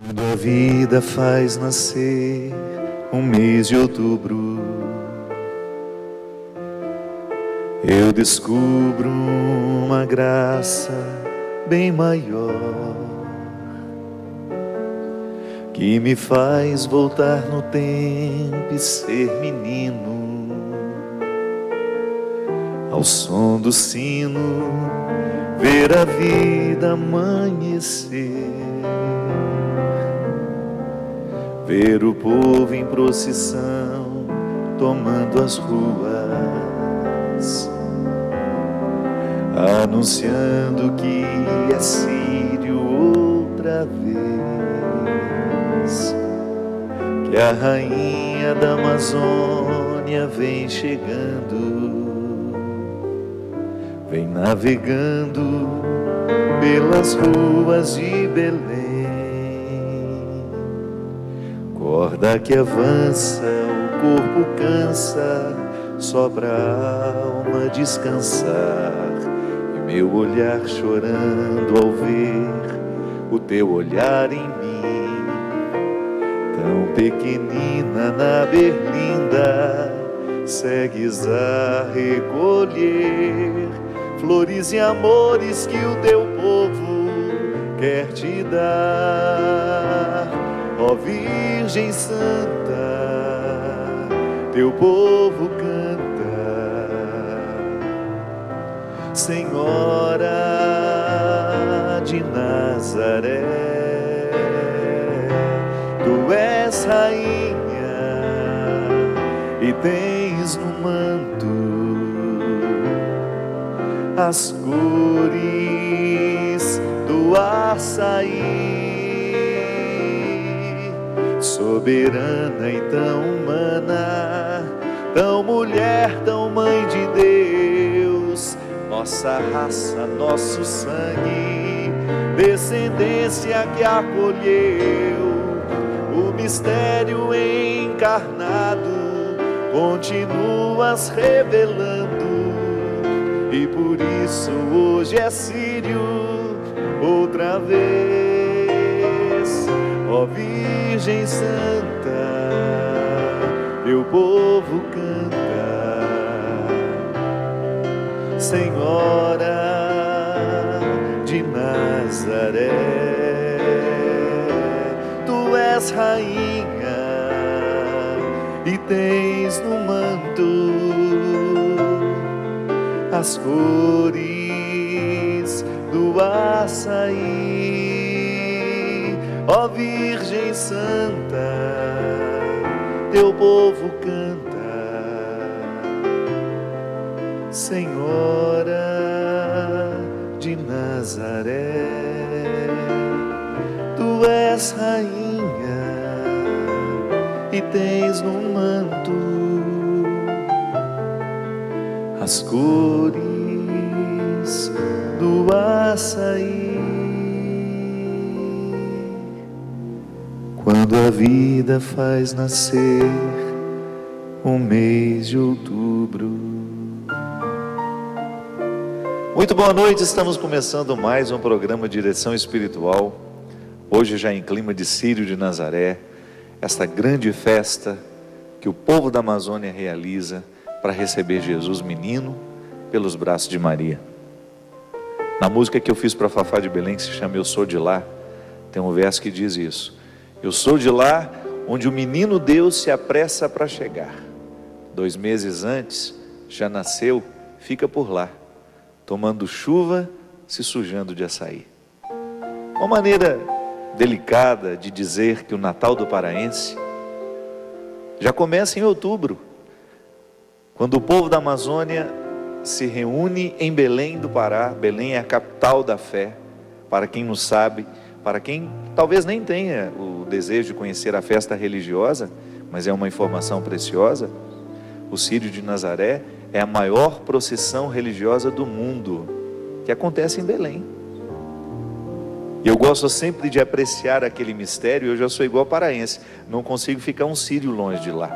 Quando a vida faz nascer um mês de outubro, eu descubro uma graça bem maior, que me faz voltar no tempo e ser menino, ao som do sino, ver a vida amanhecer, ver o povo em procissão tomando as ruas, anunciando que é sírio outra vez, que a rainha da Amazônia vem chegando, vem navegando pelas ruas de Belém. Corda que avança, o corpo cansa, só pra alma descansar. E meu olhar chorando ao ver o teu olhar em mim, tão pequenina na berlinda, segues a recolher flores e amores que o teu povo quer te dar. Ó Virgem Santa, teu povo canta. Senhora de Nazaré, tu és rainha e tens no manto as cores do açaí. Soberana e tão humana, tão mulher, tão mãe de Deus, nossa raça, nosso sangue, descendência que acolheu o mistério encarnado, continuas revelando, e por isso hoje é sírio outra vez. Ó Virgem Santa, teu povo canta. Senhora de Nazaré, tu és rainha e tens no manto as cores do açaí. Ó Virgem Santa, teu povo canta. Senhora de Nazaré, tu és rainha e tens no manto as cores do açaí. Quando a vida faz nascer um mês de outubro. Muito boa noite, estamos começando mais um programa Direção Espiritual. Hoje já em clima de Sírio de Nazaré, esta grande festa que o povo da Amazônia realiza para receber Jesus menino pelos braços de Maria. Na música que eu fiz para Fafá de Belém, que se chama Eu Sou de Lá, tem um verso que diz isso: eu sou de lá onde o menino Deus se apressa para chegar. 2 meses antes já nasceu, fica por lá, tomando chuva, se sujando de açaí. Uma maneira delicada de dizer que o Natal do paraense já começa em outubro, quando o povo da Amazônia se reúne em Belém do Pará. Belém é a capital da fé, para quem não sabe, para quem talvez nem tenha o desejo de conhecer a festa religiosa, mas é uma informação preciosa. O Sírio de Nazaré é a maior procissão religiosa do mundo, que acontece em Belém. E eu gosto sempre de apreciar aquele mistério. Eu já sou igual paraense, não consigo ficar um sírio longe de lá,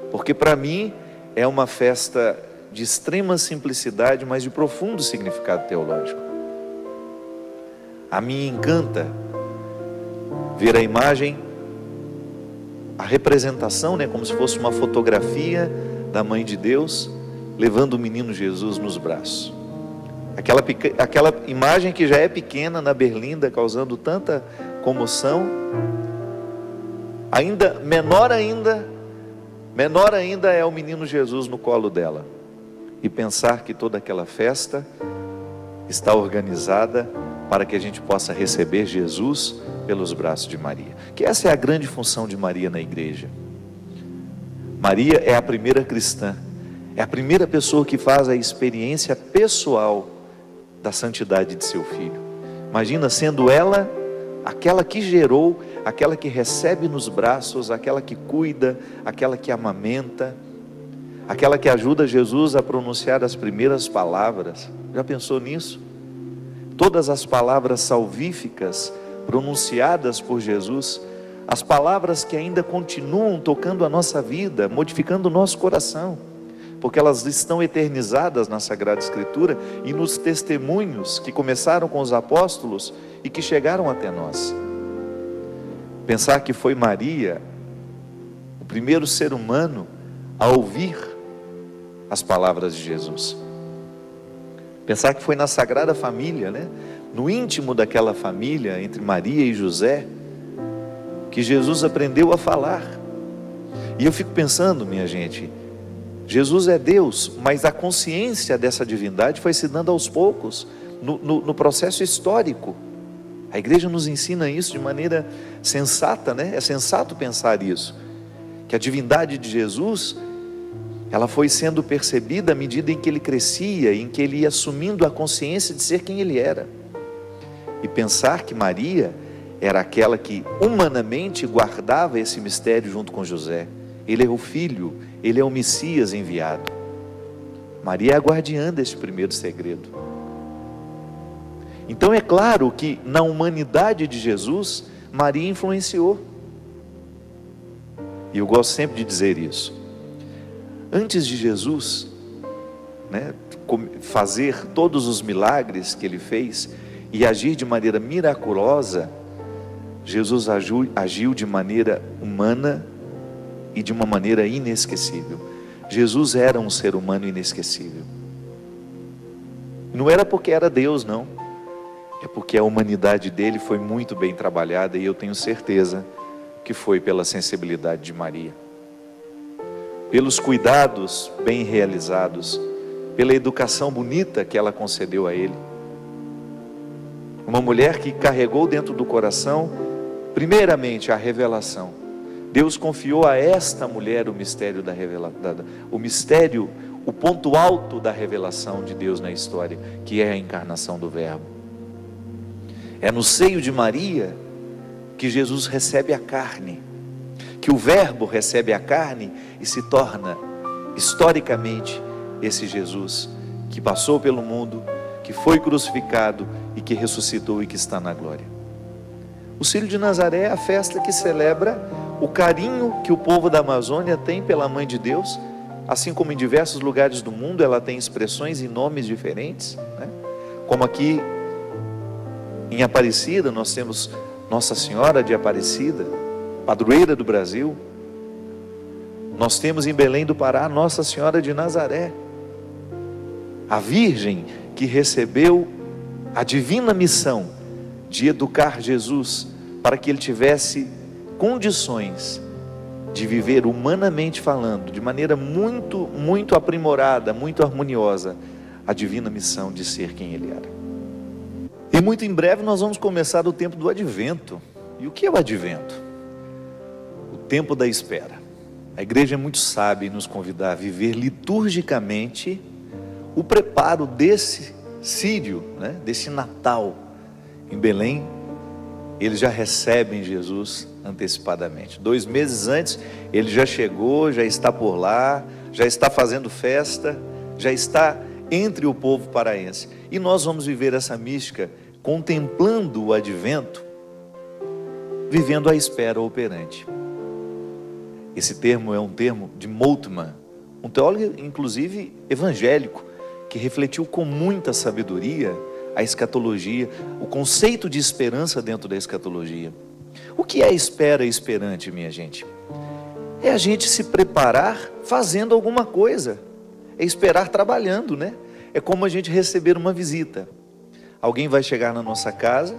porque para mim é uma festa de extrema simplicidade, mas de profundo significado teológico. A mim encanta ver a imagem, a representação, né, como se fosse uma fotografia da Mãe de Deus, levando o menino Jesus nos braços. Aquela imagem que já é pequena na berlinda, causando tanta comoção, menor ainda é o menino Jesus no colo dela. E pensar que toda aquela festa está organizada para que a gente possa receber Jesus pelos braços de Maria. Que essa é a grande função de Maria na igreja. Maria é a primeira cristã, é a primeira pessoa que faz a experiência pessoal da santidade de seu filho. Imagina sendo ela aquela que gerou, aquela que recebe nos braços, aquela que cuida, aquela que amamenta, aquela que ajuda Jesus a pronunciar as primeiras palavras. Já pensou nisso? Todas as palavras salvíficas pronunciadas por Jesus, as palavras que ainda continuam tocando a nossa vida, modificando o nosso coração, porque elas estão eternizadas na Sagrada Escritura e nos testemunhos que começaram com os apóstolos e que chegaram até nós. Pensar que foi Maria o primeiro ser humano a ouvir as palavras de Jesus. Pensar que foi na Sagrada Família, né? No íntimo daquela família, entre Maria e José, que Jesus aprendeu a falar. E eu fico pensando, minha gente, Jesus é Deus, mas a consciência dessa divindade foi se dando aos poucos, no processo histórico. A igreja nos ensina isso de maneira sensata, né? É sensato pensar isso, que a divindade de Jesus, ela foi sendo percebida à medida em que ele crescia, em que ele ia assumindo a consciência de ser quem ele era. E pensar que Maria era aquela que humanamente guardava esse mistério junto com José. Ele é o Filho, ele é o Messias enviado. Maria é a guardiã deste primeiro segredo. Então é claro que na humanidade de Jesus, Maria influenciou. E eu gosto sempre de dizer isso. Antes de Jesus, né, fazer todos os milagres que ele fez e agir de maneira miraculosa, Jesus agiu de maneira humana e de uma maneira inesquecível. Jesus era um ser humano inesquecível. Não era porque era Deus, não. É porque a humanidade dele foi muito bem trabalhada, e eu tenho certeza que foi pela sensibilidade de Maria, pelos cuidados bem realizados, pela educação bonita que ela concedeu a ele. Uma mulher que carregou dentro do coração, primeiramente, a revelação. Deus confiou a esta mulher o mistério da revelação, o mistério, o ponto alto da revelação de Deus na história, que é a encarnação do Verbo. É no seio de Maria que Jesus recebe a carne, que o Verbo recebe a carne e se torna, historicamente, esse Jesus que passou pelo mundo, que foi crucificado e que ressuscitou e que está na glória. O Círio de Nazaré é a festa que celebra o carinho que o povo da Amazônia tem pela Mãe de Deus, assim como em diversos lugares do mundo ela tem expressões e nomes diferentes, né? Como aqui em Aparecida nós temos Nossa Senhora de Aparecida, padroeira do Brasil. Nós temos em Belém do Pará Nossa Senhora de Nazaré, a Virgem que recebeu a divina missão de educar Jesus para que ele tivesse condições de viver humanamente falando, de maneira muito, muito aprimorada, muito harmoniosa, a divina missão de ser quem ele era. E muito em breve nós vamos começar o tempo do Advento. E o que é o Advento? O tempo da espera. A igreja é muito sábia em nos convidar a viver liturgicamente o preparo desse Círio, né? Desse Natal em Belém. Eles já recebem Jesus antecipadamente. 2 meses antes, ele já chegou, já está por lá, já está fazendo festa, já está entre o povo paraense. E nós vamos viver essa mística, contemplando o Advento, vivendo a espera operante. Esse termo é um termo de Moltmann, um teólogo, inclusive, evangélico, que refletiu com muita sabedoria a escatologia, o conceito de esperança dentro da escatologia. O que é espera esperante, minha gente? É a gente se preparar fazendo alguma coisa. É esperar trabalhando, né? É como a gente receber uma visita. Alguém vai chegar na nossa casa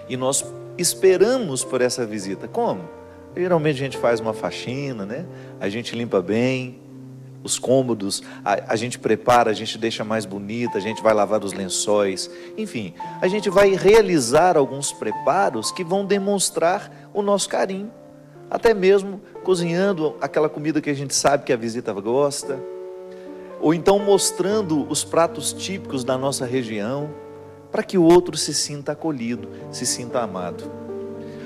e nós esperamos por essa visita. Como? Geralmente a gente faz uma faxina, né? A gente limpa bem os cômodos, a gente prepara, a gente deixa mais bonita, a gente vai lavar os lençóis, enfim, a gente vai realizar alguns preparos que vão demonstrar o nosso carinho, até mesmo cozinhando aquela comida que a gente sabe que a visita gosta, ou então mostrando os pratos típicos da nossa região, para que o outro se sinta acolhido, se sinta amado.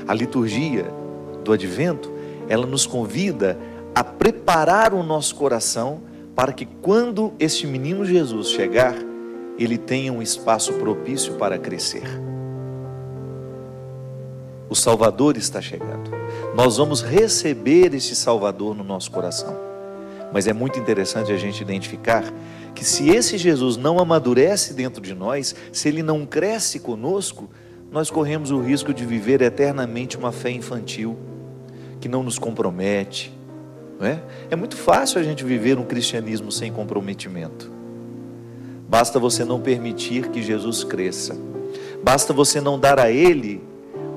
A liturgia do Advento, ela nos convida a preparar o nosso coração para que quando este menino Jesus chegar, ele tenha um espaço propício para crescer. O Salvador está chegando. Nós vamos receber este Salvador no nosso coração. Mas é muito interessante a gente identificar que se esse Jesus não amadurece dentro de nós, se ele não cresce conosco, nós corremos o risco de viver eternamente uma fé infantil, que não nos compromete. Não é? É muito fácil a gente viver um cristianismo sem comprometimento. Basta você não permitir que Jesus cresça. Basta você não dar a Ele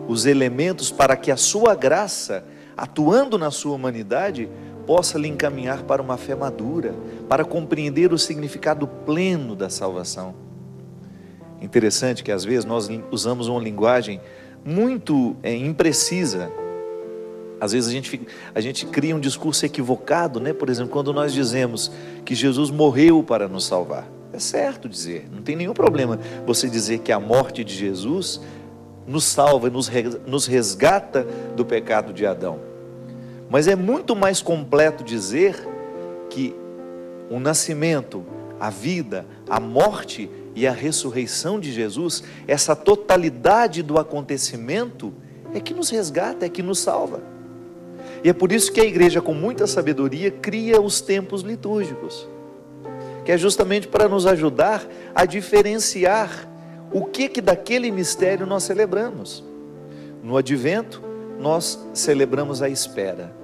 os elementos para que a sua graça, atuando na sua humanidade, possa lhe encaminhar para uma fé madura, para compreender o significado pleno da salvação. Interessante que às vezes nós usamos uma linguagem muito imprecisa. Às vezes a gente cria um discurso equivocado, né? Por exemplo, quando nós dizemos que Jesus morreu para nos salvar. É certo dizer, não tem nenhum problema você dizer que a morte de Jesus nos salva, nos resgata do pecado de Adão. Mas é muito mais completo dizer que o nascimento, a vida, a morte e a ressurreição de Jesus, essa totalidade do acontecimento, é que nos resgata, é que nos salva. E é por isso que a igreja, com muita sabedoria, cria os tempos litúrgicos, que é justamente para nos ajudar a diferenciar o que daquele mistério nós celebramos. No Advento, nós celebramos a espera,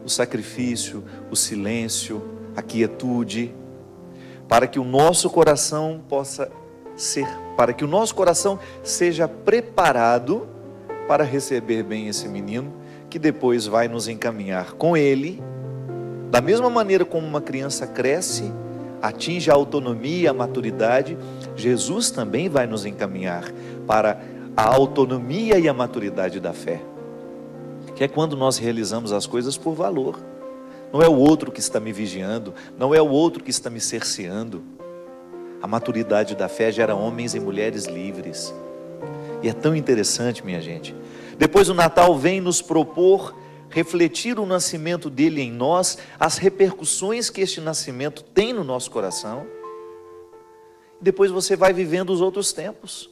o sacrifício, o silêncio, a quietude, para que o nosso coração seja preparado para receber bem esse menino, que depois vai nos encaminhar com ele, da mesma maneira como uma criança cresce, atinge a autonomia, a maturidade, Jesus também vai nos encaminhar para a autonomia e a maturidade da fé, que é quando nós realizamos as coisas por valor. Não é o outro que está me vigiando, não é o outro que está me cerceando. A maturidade da fé gera homens e mulheres livres. E é tão interessante, minha gente. Depois o Natal vem nos propor refletir o nascimento dele em nós, as repercussões que este nascimento tem no nosso coração. E depois você vai vivendo os outros tempos.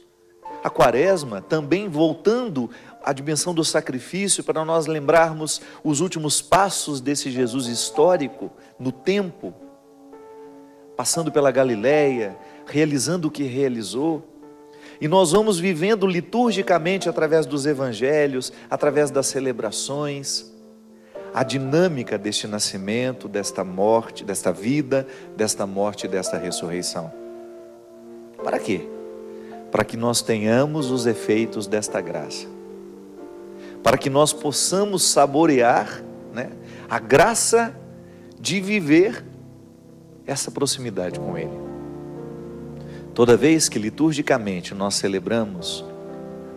A Quaresma também voltando à dimensão do sacrifício, para nós lembrarmos os últimos passos desse Jesus histórico no tempo, passando pela Galileia, realizando o que realizou. E nós vamos vivendo liturgicamente através dos evangelhos, através das celebrações, a dinâmica deste nascimento, desta morte, desta vida, desta morte e desta ressurreição. Para quê? Para que nós tenhamos os efeitos desta graça. Para que nós possamos saborear, né, a graça de viver essa proximidade com Ele. Toda vez que liturgicamente nós celebramos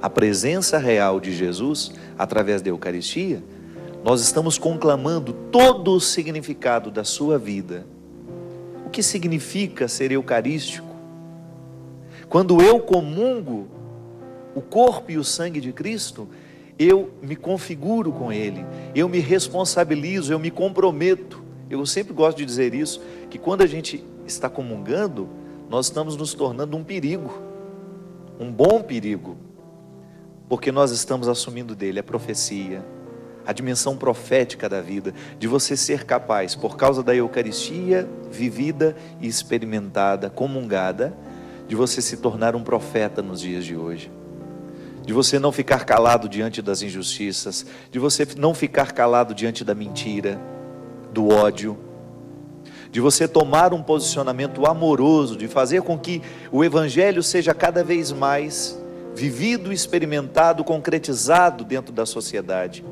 a presença real de Jesus através da Eucaristia, nós estamos conclamando todo o significado da sua vida. O que significa ser eucarístico? Quando eu comungo o corpo e o sangue de Cristo, eu me configuro com Ele, eu me responsabilizo, eu me comprometo. Eu sempre gosto de dizer isso, que quando a gente está comungando, nós estamos nos tornando um perigo, um bom perigo, porque nós estamos assumindo dele a profecia, a dimensão profética da vida, de você ser capaz, por causa da Eucaristia vivida e experimentada, comungada, de você se tornar um profeta nos dias de hoje, de você não ficar calado diante das injustiças, de você não ficar calado diante da mentira, do ódio, de você tomar um posicionamento amoroso, de fazer com que o Evangelho seja cada vez mais vivido, experimentado, concretizado dentro da sociedade.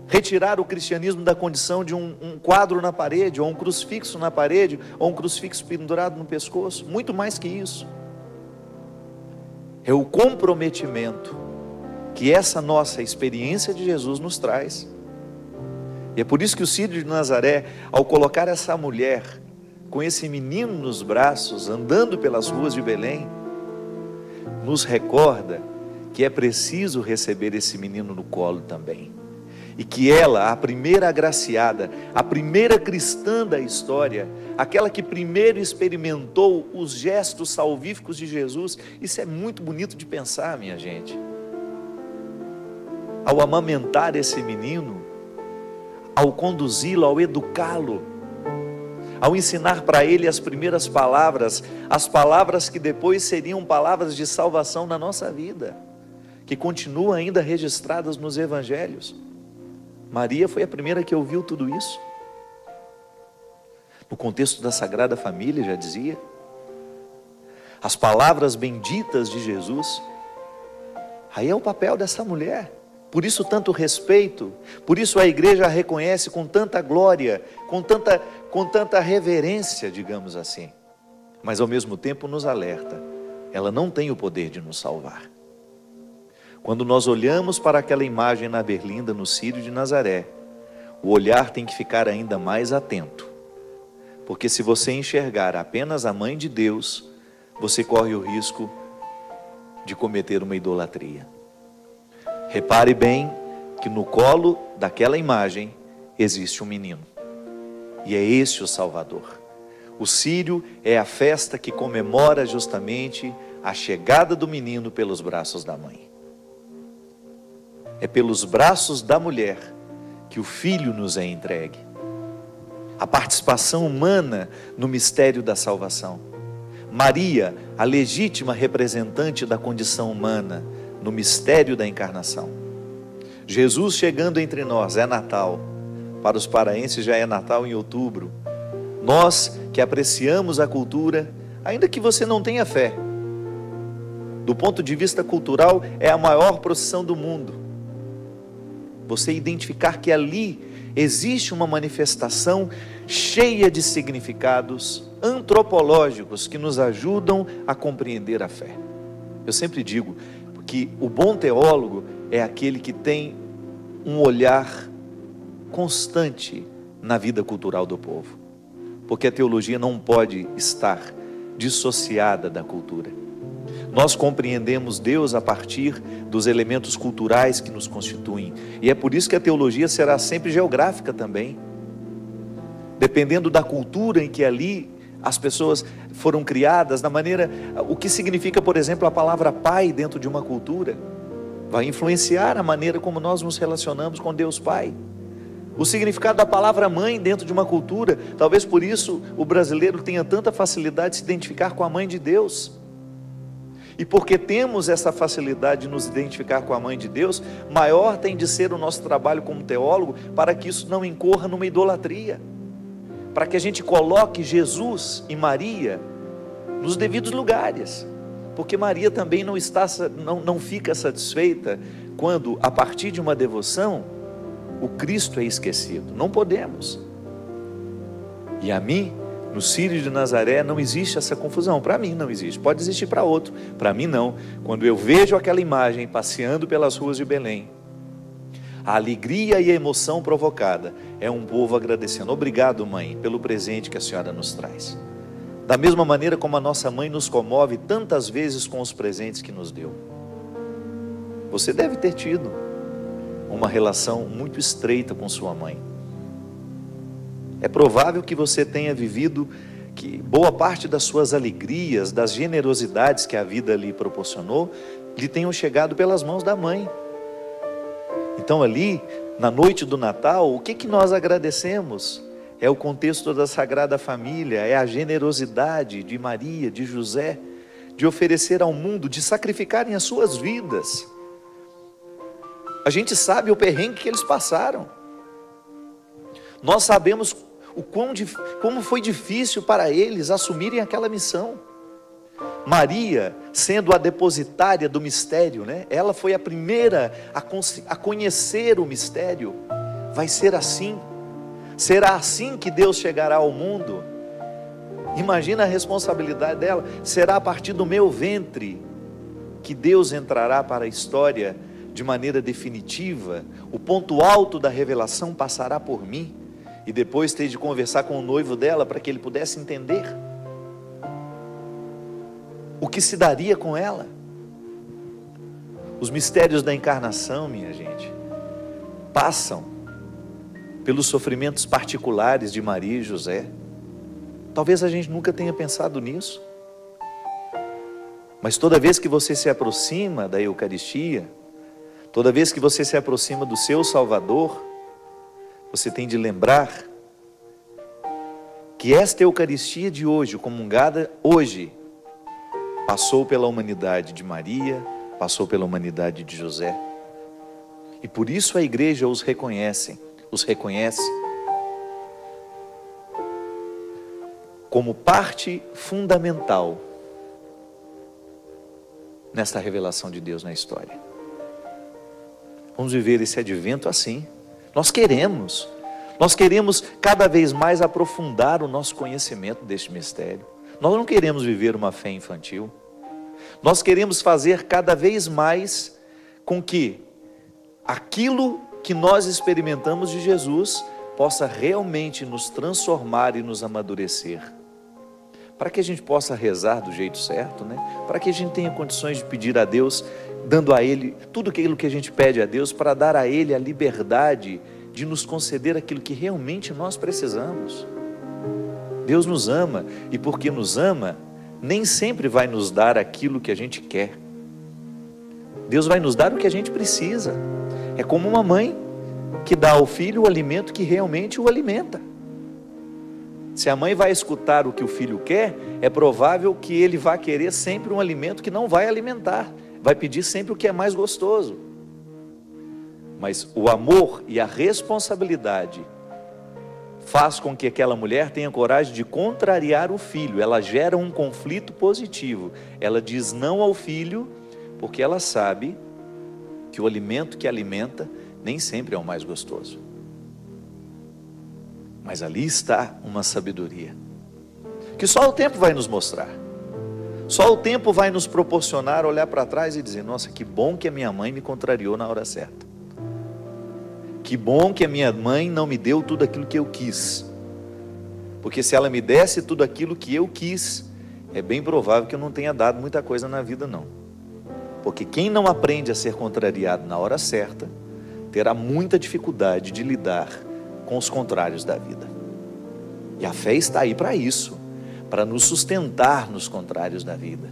Retirar o cristianismo da condição de um quadro na parede, ou um crucifixo na parede, ou um crucifixo pendurado no pescoço. Muito mais que isso. É o comprometimento que essa nossa experiência de Jesus nos traz. E é por isso que o Círio de Nazaré, ao colocar essa mulher com esse menino nos braços, andando pelas ruas de Belém, nos recorda que é preciso receber esse menino no colo também. E que ela, a primeira agraciada, a primeira cristã da história, aquela que primeiro experimentou os gestos salvíficos de Jesus, isso é muito bonito de pensar, minha gente. Ao amamentar esse menino, ao conduzi-lo, ao educá-lo, ao ensinar para ele as primeiras palavras, as palavras que depois seriam palavras de salvação na nossa vida, que continuam ainda registradas nos evangelhos. Maria foi a primeira que ouviu tudo isso. No contexto da Sagrada Família, já dizia, as palavras benditas de Jesus, aí é o papel dessa mulher. Por isso tanto respeito, por isso a igreja a reconhece com tanta glória, com tanta reverência, digamos assim. Mas ao mesmo tempo nos alerta, ela não tem o poder de nos salvar. Quando nós olhamos para aquela imagem na berlinda, no Círio de Nazaré, o olhar tem que ficar ainda mais atento. Porque se você enxergar apenas a mãe de Deus, você corre o risco de cometer uma idolatria. Repare bem que no colo daquela imagem existe um menino. E é esse o Salvador. O Círio é a festa que comemora justamente a chegada do menino pelos braços da mãe. É pelos braços da mulher que o Filho nos é entregue. A participação humana no mistério da salvação. Maria, a legítima representante da condição humana no mistério da encarnação. Jesus chegando entre nós, é Natal. Para os paraenses já é Natal em outubro. Nós que apreciamos a cultura, ainda que você não tenha fé, do ponto de vista cultural, é a maior procissão do mundo. Você identificar que ali existe uma manifestação cheia de significados antropológicos que nos ajudam a compreender a fé. Eu sempre digo que o bom teólogo é aquele que tem um olhar constante na vida cultural do povo, porque a teologia não pode estar dissociada da cultura. Nós compreendemos Deus a partir dos elementos culturais que nos constituem, e é por isso que a teologia será sempre geográfica também, dependendo da cultura em que ali as pessoas foram criadas, da maneira, o que significa, por exemplo, a palavra pai dentro de uma cultura, vai influenciar a maneira como nós nos relacionamos com Deus Pai. O significado da palavra mãe dentro de uma cultura, talvez por isso o brasileiro tenha tanta facilidade de se identificar com a mãe de Deus. E porque temos essa facilidade de nos identificar com a mãe de Deus, maior tem de ser o nosso trabalho como teólogo, para que isso não incorra numa idolatria, para que a gente coloque Jesus e Maria nos devidos lugares, porque Maria também não fica satisfeita quando, a partir de uma devoção, o Cristo é esquecido. Não podemos. E a mim, no Círio de Nazaré, não existe essa confusão. Para mim não existe, pode existir para outro, para mim não. Quando eu vejo aquela imagem passeando pelas ruas de Belém, a alegria e a emoção provocada é um povo agradecendo. Obrigado, mãe, pelo presente que a senhora nos traz. Da mesma maneira como a nossa mãe nos comove tantas vezes com os presentes que nos deu. Você deve ter tido uma relação muito estreita com sua mãe. É provável que você tenha vivido que boa parte das suas alegrias, das generosidades que a vida lhe proporcionou, lhe tenham chegado pelas mãos da mãe. Então ali, na noite do Natal, o que nós agradecemos? É o contexto da Sagrada Família, é a generosidade de Maria, de José, de oferecer ao mundo, de sacrificarem as suas vidas. A gente sabe o perrengue que eles passaram. Nós sabemos como foi difícil para eles assumirem aquela missão. Maria, sendo a depositária do mistério, né? Ela foi a primeira a conhecer o mistério. Vai ser assim. Será assim que Deus chegará ao mundo? Imagina a responsabilidade dela. Será a partir do meu ventre que Deus entrará para a história de maneira definitiva. O ponto alto da revelação passará por mim. E depois ter de conversar com o noivo dela para que ele pudesse entender o que se daria com ela. Os mistérios da encarnação, minha gente, passam pelos sofrimentos particulares de Maria e José. Talvez a gente nunca tenha pensado nisso, mas toda vez que você se aproxima da Eucaristia, toda vez que você se aproxima do seu Salvador, você tem de lembrar que esta Eucaristia de hoje, comungada hoje, passou pela humanidade de Maria, passou pela humanidade de José. E por isso a igreja os reconhece como parte fundamental nesta revelação de Deus na história. Vamos viver esse advento assim. Nós queremos cada vez mais aprofundar o nosso conhecimento deste mistério. Nós não queremos viver uma fé infantil. Nós queremos fazer cada vez mais com que aquilo que nós experimentamos de Jesus possa realmente nos transformar e nos amadurecer. Para que a gente possa rezar do jeito certo, né? Para que a gente tenha condições de pedir a Deus, dando a Ele tudo aquilo que a gente pede a Deus, para dar a Ele a liberdade de nos conceder aquilo que realmente nós precisamos. Deus nos ama, e porque nos ama, nem sempre vai nos dar aquilo que a gente quer. Deus vai nos dar o que a gente precisa. É como uma mãe que dá ao filho o alimento que realmente o alimenta. Se a mãe vai escutar o que o filho quer, é provável que ele vá querer sempre um alimento que não vai alimentar, vai pedir sempre o que é mais gostoso. Mas o amor e a responsabilidade faz com que aquela mulher tenha coragem de contrariar o filho. Ela gera um conflito positivo. Ela diz não ao filho, porque ela sabe que o alimento que alimenta nem sempre é o mais gostoso. Mas ali está uma sabedoria que só o tempo vai nos mostrar. Só o tempo vai nos proporcionar olhar para trás e dizer: nossa, que bom que a minha mãe me contrariou na hora certa. Que bom que a minha mãe não me deu tudo aquilo que eu quis. Porque se ela me desse tudo aquilo que eu quis, é bem provável que eu não tenha dado muita coisa na vida, não. Porque quem não aprende a ser contrariado na hora certa, terá muita dificuldade de lidar com os contrários da vida. E a fé está aí para isso, para nos sustentar nos contrários da vida,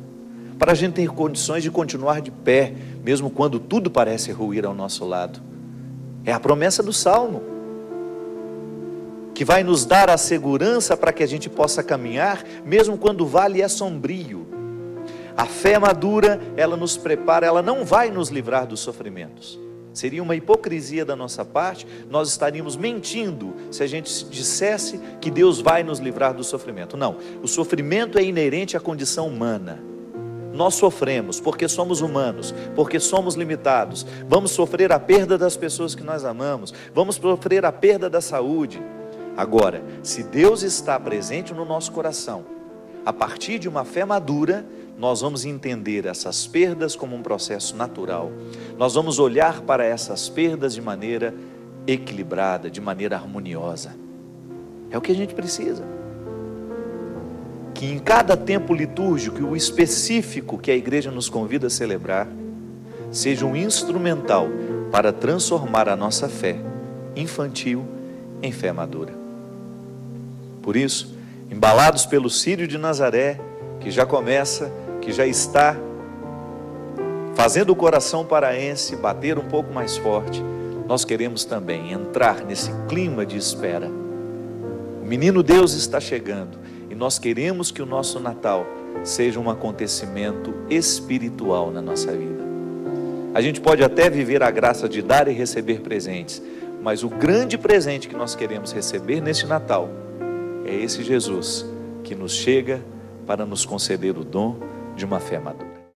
para a gente ter condições de continuar de pé, mesmo quando tudo parece ruir ao nosso lado. É a promessa do Salmo, que vai nos dar a segurança para que a gente possa caminhar, mesmo quando o vale é sombrio. A fé madura, ela nos prepara, ela não vai nos livrar dos sofrimentos. Seria uma hipocrisia da nossa parte, nós estaríamos mentindo se a gente dissesse que Deus vai nos livrar do sofrimento. Não, o sofrimento é inerente à condição humana. Nós sofremos porque somos humanos, porque somos limitados. Vamos sofrer a perda das pessoas que nós amamos, vamos sofrer a perda da saúde. Agora, se Deus está presente no nosso coração, a partir de uma fé madura, nós vamos entender essas perdas como um processo natural. Nós vamos olhar para essas perdas de maneira equilibrada, de maneira harmoniosa. É o que a gente precisa. Que em cada tempo litúrgico, o específico que a igreja nos convida a celebrar, seja um instrumental para transformar a nossa fé infantil em fé madura. Por isso, embalados pelo Círio de Nazaré, que já começa, que já está fazendo o coração paraense bater um pouco mais forte, nós queremos também entrar nesse clima de espera. O menino Deus está chegando e nós queremos que o nosso Natal seja um acontecimento espiritual na nossa vida. A gente pode até viver a graça de dar e receber presentes, mas o grande presente que nós queremos receber neste Natal é esse Jesus que nos chega para nos conceder o dom de uma fé madura.